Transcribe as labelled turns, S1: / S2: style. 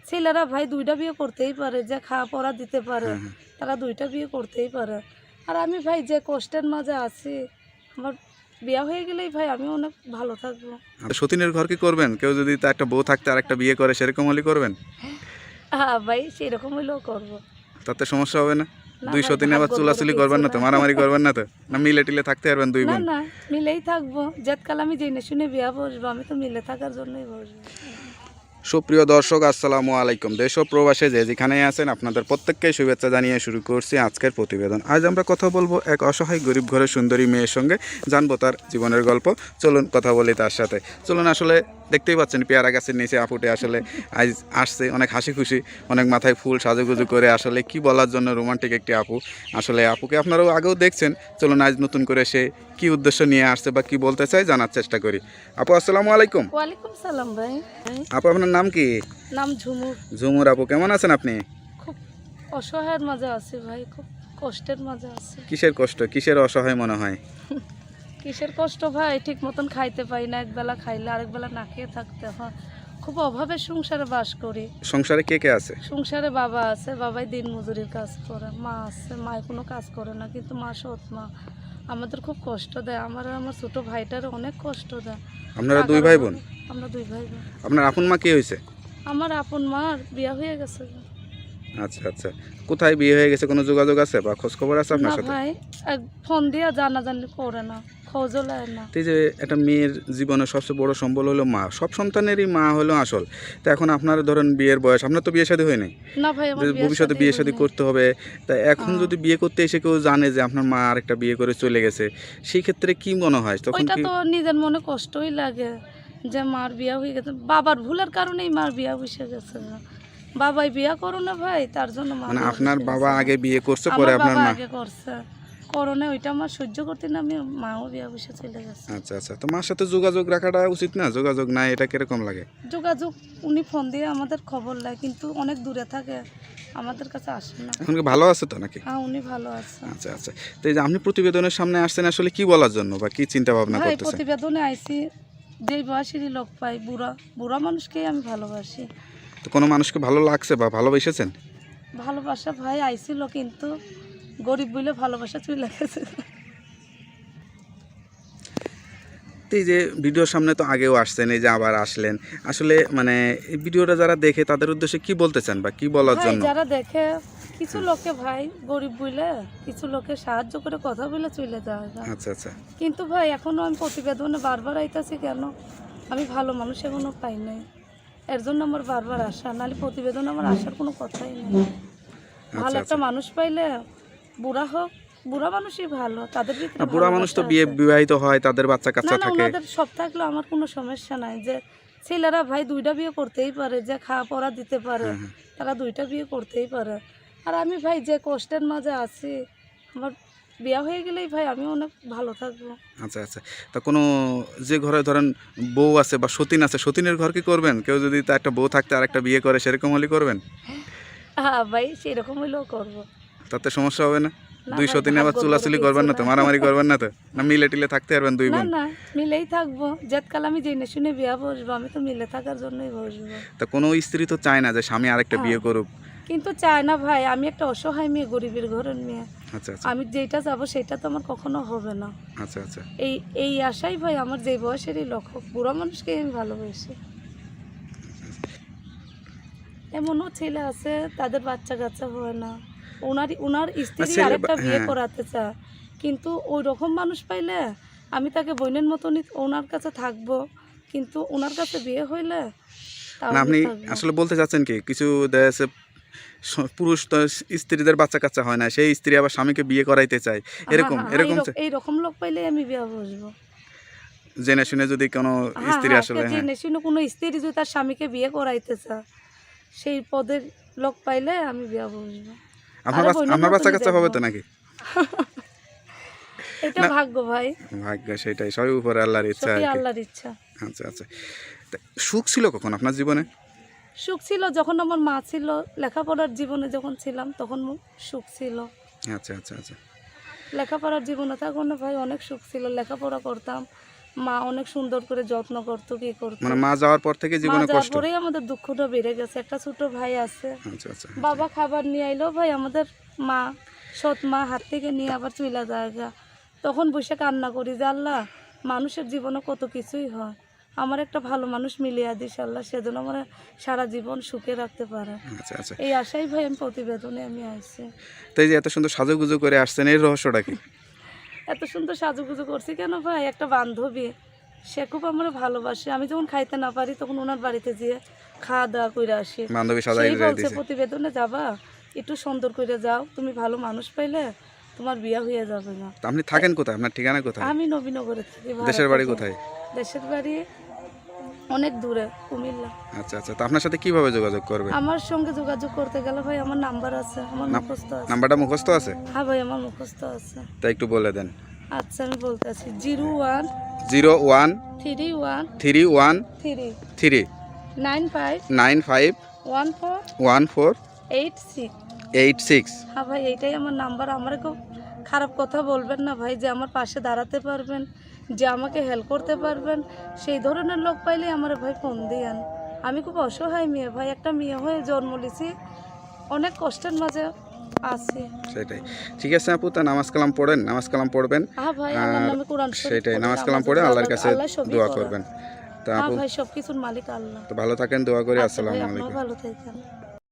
S1: ছেলেরা ভাই দুইটা বিয়ে করতেই পারে, যে খাওয়া পড়া দিতে পারে তারা দুইটা বিয়ে করতেই পারে। আর আমি ভাই যে কষ্টের মাঝে আছি, আমার বিয়ে হয়ে গেলেই ভাই আমি অনেক ভালো থাকবো।
S2: সতীনের ঘর কি করবেন? কেউ যদি তার একটা বউ থাকতে আর একটা বিয়ে করে সেরকম হলে করবেন?
S1: হ্যাঁ ভাই, সেরকম হইলেও করবো।
S2: তাতে সমস্যা হবে না?
S1: না
S2: দুই
S1: ভাই,
S2: সতীনে আবার
S1: ভাগ্যর
S2: চুলাচুলি
S1: বড়
S2: করবেন না
S1: কিছু
S2: তো?
S1: না।
S2: মারামারি করবেন না তো? না মিলে টিলে থাকতে পারবেন দুই
S1: না
S2: বোন?
S1: না, মিলেই থাকবো। যেতকাল আমি জেনে শুনে বিয়া বসবো, আমি তো মিলে থাকার জন্যই বসবো।
S2: সুপ্রিয় দর্শক, আসসালামু আলাইকুম। দেশ ও প্রবাসে যে যেখানেই আছেন আপনাদের প্রত্যেককে শুভেচ্ছা জানিয়ে শুরু করছি আজকের প্রতিবেদন। আজ আমরা কথা বলবো এক অসহায় গরিব ঘরের সুন্দরী মেয়ের সঙ্গে, জানবো তার জীবনের গল্প। চলুন কথা বলি তার সাথে। চলুন, আসলে দেখতেই পাচ্ছেন পেয়ারা গাছের নিচে আপুটে আসলে আজ আসছে অনেক হাসি খুশি, অনেক মাথায় ফুল সাজুগুজু করে। আসলে কি বলার জন্য রোমান্টিক একটি আপু। আসলে আপুকে আপনারাও আগেও দেখছেন। চলুন আজ নতুন করে সে কি উদ্দেশ্য নিয়ে আসছে বা কি বলতে চায় জানার চেষ্টা করি। আপু আসসালামু আলাইকুম।
S1: ওয়ালাইকুম সালাম ভাই।
S2: আপু আপনার নাম কি?
S1: নাম ঝুমুর।
S2: ঝুমুর আপু, কেমন আছেন আপনি?
S1: খুব অসহায়ের মাঝে আছি ভাই, খুব কষ্টের মাঝে আছি।
S2: কিসের কষ্ট, কিসের অসহায় মনে হয়?
S1: কিসের কষ্ট ভাই, ঠিক মতন খাইতে পাই না, একবেলা খাইলে আরেক বেলা না খেয়ে থাকতে হয়। খুব অভাবের সংসারে বাস করি।
S2: সংসারে কে কে আছে?
S1: সংসারে বাবা আছে, বাবাই দিন মজুরির কাজ করে। মা আছে, মায় কোনো কাজ করে না, কিন্তু মা সৎ মা। আমাদের খুব কষ্ট দেয়, আমার আর আমার ছোট ভাইটার অনেক কষ্ট দেয়।
S2: আপনারা দুই ভাই বোন?
S1: আমরা দুই ভাই বোন।
S2: আপনার আপন মা কি হয়েছে?
S1: আমার আপন মার বিয়ে হয়ে গেছে।
S2: আচ্ছা আচ্ছা, কোথায় বিয়ে হয়ে গেছে? কোনো যোগাযোগ আছে বা খোঁজ খবর আছে আপনার
S1: না
S2: সাথে?
S1: ভাই, ফোন দিয়ে জানাজানি করে না, খোঁজও নেয় না।
S2: তো এই যে একটা মেয়ের জীবনে সবচেয়ে বড় সম্বল হলো মা, সব সন্তানেরই মা হলো আসল। তো এখন আপনার ধরেন বিয়ের বয়স, আপনার তো বিয়ে শাদী হয় নাই,
S1: না ভাই, আমার
S2: ভবিষ্যতে বিয়ে শাদী করতে হবে। তা এখন যদি বিয়ে করতে এসে কেউ জানে যে আপনার মা আরেকটা বিয়ে করে চলে গেছে, সেই ক্ষেত্রে কি মনে হয় তখন?
S1: ওইটা
S2: কি
S1: তো নিজের মনে কষ্টই লাগে যে মার বিয়া হয়ে গেছে, বাবার ভুলের কারণেই মার বিয়া বসে গেছে। বাবাই বিয়া করো না ভাই, তার জন্য মা
S2: মানে
S1: বিয়া
S2: আপনার
S1: বসে
S2: বাবা
S1: গেছে।
S2: আগে বিয়ে করছে, পরে
S1: আমার
S2: আপনার
S1: বাবা
S2: মা?
S1: আগে করছে, করোনা ওইটা আমার সহ্য করতে না, আমি মাও বিয়া বসে চলে গেছে।
S2: আচ্ছা আচ্ছা, তো মার সাথে যোগাযোগ রাখাটা উচিত না? যোগাযোগ নাই, এটা কিরকম লাগে?
S1: যোগাযোগ, উনি ফোন দিয়ে আমাদের খবর নেয়, কিন্তু অনেক দূরে থাকে, আমাদের কাছে আসে না।
S2: এখন কি ভালো আছে তো নাকি?
S1: হ্যাঁ, উনি ভালো আছে।
S2: আচ্ছা আচ্ছা, তো এই যে আপনি প্রতিবেদনের সামনে আসছেন আসলে কি বলার জন্য বা কি চিন্তা ভাবনা
S1: ভাই
S2: করতেছেন?
S1: প্রতিবেদনে আইছি, যেই বয়সেরই লোক পাই, বুড়া বুড়া মানুষকেই আমি ভালোবাসি।
S2: তো কোনো মানুষকে ভালো লাগছে বা ভালোবেসেছেন?
S1: ভালোবাসা ভাই আইছিল, কিন্তু গরিব বলে ভালোবাসা চলে গেছে।
S2: তো এই যে ভিডিওর সামনে তো আগেও আসছেন, এই যে আবার আসলেন, আসলে মানে এই ভিডিওটা যারা দেখে তাদের উদ্দেশ্যে কি বলতে চান বা কি বলার
S1: ভাই
S2: জন্য?
S1: যারা দেখে, কিছু লোকে ভাই গরিব বলে, কিছু লোকে সাহায্য করে কথা বলে চলে যায়।
S2: আচ্ছা আচ্ছা,
S1: কিন্তু ভাই এখনো আমি প্রতিবেদনে বারবার আইতাছি কেন, আমি ভালো মানুষ এখনো পাই নাই, এর জন্য আমার বারবার আসা, নাহলে প্রতিবেদনে আমার আসার কোনো কথাই নেই। ভালো
S2: আচ্ছা
S1: একটা
S2: আচ্ছা।
S1: মানুষ পাইলে, বুড়া হোক, বুড়া মানুষই ভালো, তাদের ভিতরে
S2: বুড়া মানুষ তো
S1: ভালোবাসা আছে।
S2: বিবাহিত হয়, তাদের বাচ্চা
S1: না
S2: কাচ্চা
S1: না,
S2: থাকে।
S1: ওনাদের সব থাকলেও আমার কোনো সমস্যা নাই, যে ছেলেরা ভাই দুইটা বিয়ে করতেই পারে, যে খাওয়া পড়া দিতে পারে তারা দুইটা বিয়ে করতেই পারে। আর আমি ভাই যে কষ্টের মাঝে আছি, আমার বিয়ে হয়ে গেলেই ভাই আমি অনেক ভালো থাকবো।
S2: আচ্ছা আচ্ছা, তা কোনো যে ঘরে ধরেন বউ আছে বা সতীন আছে, সতীনের ঘর কি করবেন? কেউ যদি তার একটা বউ থাকতে আর একটা বিয়ে করে সেরকম হলে করবেন?
S1: হ্যাঁ ভাই, সেরকম হইলেও করবো।
S2: তাতে সমস্যা হবে না?
S1: না
S2: দুই
S1: ভাই,
S2: সতীনে আবার
S1: ভাগ্যর বড়
S2: চুলাচুলি করবেন
S1: কিছু
S2: না তো?
S1: না।
S2: মারামারি করবেন না তো? না মিলে টিলে থাকতে পারবেন দুই
S1: না
S2: বোন?
S1: না, মিলেই থাকবো। যেতকাল আমি জেনে শুনে বিয়া বসবো, আমি তো মিলে থাকার জন্যই বসবো।
S2: তা কোনো স্ত্রী তো চায় না যে স্বামী আরেকটা
S1: হ্যাঁ,
S2: বিয়ে করুক।
S1: কিন্তু চায় না ভাই, আমি একটা অসহায় মেয়ে, গরিবের ঘরের মেয়ে,
S2: আচ্ছা আচ্ছা,
S1: আমি যেটা যাবো সেটা তো আমার কখনো হবে না।
S2: আচ্ছা আচ্ছা,
S1: এই এই আশাই ভাই আমার যে বয়সেরই লক্ষ্য, বুড়া মানুষকে আমি ভালোবাসি। এমনও ছেলে আছে তাদের বাচ্চা কাচ্চা হয় না, ওনার স্ত্রী
S2: ছেলে
S1: আরেকটা বিয়ে
S2: হ্যাঁ।
S1: করাতে চায়, কিন্তু ওই রকম মানুষ পাইলে আমি তাকে বোনের মতনই ওনার কাছে থাকবো, কিন্তু ওনার কাছে বিয়ে হইলে
S2: না
S1: তাহলে
S2: আপনি
S1: থাকবো।
S2: আসলে বলতে চাচ্ছেন কি, কিছু দেখা যাচ্ছে পুরুষ তো স্ত্রীদের বাচ্চা কাচ্চা হয় না, সেই স্ত্রী আবার স্বামীকে বিয়ে করাইতে চায়,
S1: হ্যাঁ
S2: এরকম
S1: হ্যাঁ হ্যাঁ,
S2: এরকম
S1: এইরকম লোক পাইলে আমি বিয়ে বসবো।
S2: জেনে শুনে যদি কোনো
S1: হ্যাঁ
S2: স্ত্রী
S1: হ্যাঁ,
S2: আসলে হ্যাঁ।
S1: জেনে শুনে কোনো স্ত্রী যদি তার স্বামীকে বিয়ে করাইতে চায়, সেই পদের লোক পাইলে আমি বিয়ে বসবো।
S2: আপনার বাচ্চা কাচ্চা হবে তো নাকি?
S1: এটা
S2: না,
S1: ভাগ্য ভাই,
S2: ভাগ্য সেটাই, সবই উপরে আল্লাহর ইচ্ছা আর
S1: সত্যি
S2: কি।
S1: আল্লাহর ইচ্ছা।
S2: আচ্ছা আচ্ছা, তা সুখ ছিল কখন আপনার জীবনে?
S1: সুখ ছিল যখন আমার মা ছিল, লেখাপড়ার জীবনে যখন ছিলাম তখন সুখ ছিল।
S2: আচ্ছা আচ্ছা আচ্ছা,
S1: লেখাপড়ার জীবনে তখন ভাই অনেক সুখ ছিল, লেখাপড়া করতাম, মা অনেক সুন্দর করে যত্ন করতো, কি করতো।
S2: মানে মা যাওয়ার পর থেকে
S1: মা
S2: জীবনে
S1: যাওয়ার
S2: কষ্ট।
S1: পরেই আমাদের দুঃখটা বেড়ে গেছে। একটা ছোট ভাই আছে,
S2: আচ্ছা আচ্ছা।
S1: বাবা খাবার নিয়ে আইলো, ভাই আমাদের মা সৎ মা হাত থেকে নিয়ে আবার চলে জায়গা। তখন বসে কান্না করি যে আল্লাহ, মানুষের জীবনে কত কিছুই হয়, আমার একটা ভালো মানুষ মিলিয়ে দিস আল্লাহ, সেজন্য আমার সারা জীবন সুখে রাখতে পারে।
S2: আচ্ছা আচ্ছা।
S1: এই আশাই ভাই আমি প্রতিবেদনে আমি আইছি।
S2: তো এই যে এত সুন্দর সাজুগুজু করে আসছেন, এর রহস্যটা কি?
S1: এত সুন্দর সাজুগুজু করছি কেন ভাই, একটা বান্ধবী, সে খুব আমার ভালোবাসে। আমি যখন খাইতে না পারি তখন ওনার বাড়িতে যেয়ে খাওয়া দাওয়া করে আসি।
S2: বান্ধবী সাজাই
S1: সেই বলছে
S2: দিয়েছে।
S1: প্রতিবেদনে যাবা, একটু সুন্দর করে যাও, তুমি ভালো মানুষ পাইলে তোমার বিয়ে হয়ে যাবে না।
S2: তো আপনি থাকেন কোথায়? আপনার ঠিকানা কোথায়?
S1: আমি নবীনগরে থাকি।
S2: দেশের বাড়ি
S1: ভাড়া
S2: কোথায়?
S1: থাকি। দেশের বাড়ি অনেক দূরে, কুমিল্লা।
S2: আচ্ছা আচ্ছা। তো আপনার সাথে কিভাবে যোগাযোগ করবে?
S1: আমার সঙ্গে যোগাযোগ করতে গেলে ভাই আমার নাম্বার আছে, আমার
S2: নাম-
S1: মুখস্থ আছে।
S2: নাম্বারটা মুখস্থ আছে?
S1: হ্যাঁ ভাই আমার মুখস্থ আছে।
S2: তা একটু বলে দেন।
S1: আচ্ছা আমি বলতেছি 01
S2: 01
S1: 31
S2: 31
S1: 3
S2: 3
S1: 95
S2: 95
S1: 14
S2: 14
S1: 86।
S2: 86।
S1: হ্যাঁ ভাই এইটাই আমার নাম্বার। আমার খুব খারাপ কথা বলবেন না ভাই, যে আমার পাশে দাঁড়াতে পারবেন, যে আমাকে হেল্প করতে পারবেন, সেই ধরনের লোক পাইলে আমার ভাই ফোন দিয়েন। আমি খুব অসহায় মেয়ে ভাই, একটা মেয়ে হয়ে জন্ম নিয়েছি, অনেক কষ্টের মাঝে আছি।
S2: সেটাই। ঠিক আছে আপু, তা নামাজ কালাম পড়েন, নামাজ কালাম পড়বেন।
S1: হ্যাঁ ভাই আল্লাহর
S2: আর
S1: নামে কোরআন শরীফ
S2: সেটাই,
S1: পড়ি,
S2: নামাজ কালাম
S1: নামাজে
S2: পড়ে
S1: দোয়া
S2: আল্লাহর
S1: করি,
S2: কাছে
S1: আল্লাহ সবই
S2: দোয়া
S1: করে।
S2: করবেন। তা
S1: হ্যাঁ
S2: আপু
S1: ভাই সবকিছুর মালিক আল্লাহ।
S2: তো ভালো থাকেন, দোয়া করি।
S1: আচ্ছা
S2: আসসালামু
S1: ভাই আপনিও
S2: আলাইকুম।
S1: ভালো থাকেন।